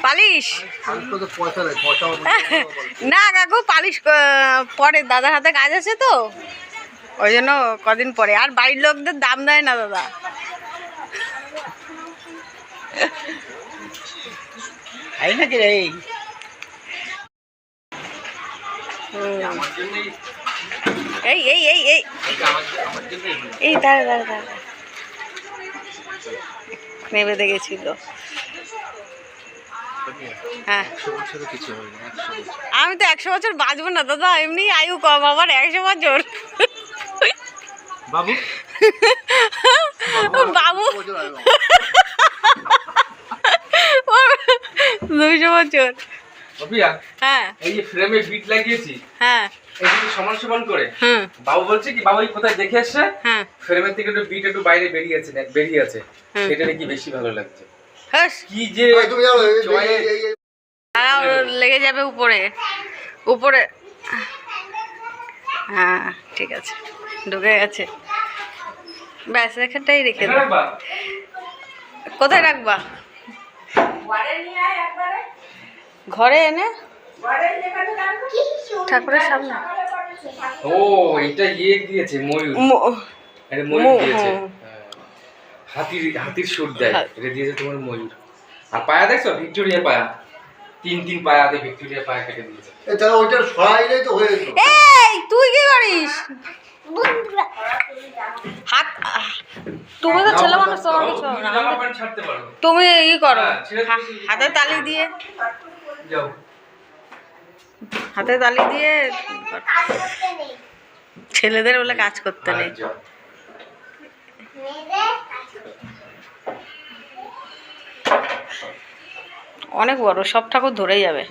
Polish না কাকু, polish পরে দাদার হাতে কাজ আছে তো, ওই জন্য কদিন পরে। আর বাড়ির লোকদের দাম দেয় না দাদা। এই নাকি রে? এই এই এই এই এই দাঁড়া দাঁড়া দাঁড়া, নেবে দেখেছিল। হ্যাঁ, আমি তো 100 বছর বাঁচবো না দাদা, এমনি আয়ু কম আমার, 100 বছর। বাবু বাবু 200 বছর। হ্যাঁ, এই যে ফ্রেমে বিট লাগিয়েছি, হ্যাঁ, এইগুলো সমান সমান করে। হুম, বাবু বলছে কি, বাবু কোথায় দেখে আসছে, হ্যাঁ, ফ্রেমের থেকে একটু বিট একটু বাইরে বেরিয়ে আছে, সেটা নাকি বেশি ভালো লাগছে। হ্যাঁ, কি যে লেগে যাবে উপরে উপরে। হ্যাঁ ঠিক আছে, ঢুকে গেছে। ব্যাস, এখানটাই রেখে দাও। কোথায় রাখবা? ঘরে এনে ঠাকুরের সামনে। ও, এটা ইয়ে দিয়েছে, ময়ূর। এটা ময়ূর দিয়েছে। হাতির সুর দেয়, এটা দিয়েছে তোমার ময়ূর। আর পায়া দেখছো, ভিক্টোরিয়া পায়া, তিন পায়া দিয়ে ভিক্টোরিয়া পায়া কেটে দিয়েছে। তাহলে ওইটা সরাইলেই তো হয়ে যেত। এই তুই কি করিস? হাত, তুমি তো ছেলে মানুষ, তোমাকে ছাড়তে পারো, তুমি ই করো, হ্যাঁ, হাতে তালি দিয়ে, যাও। হাতে তালি দিয়ে। ছেলেদের বলে কাজ করতে নেই। অনেক বড়, সব ঠাকুর ধরে যাবে।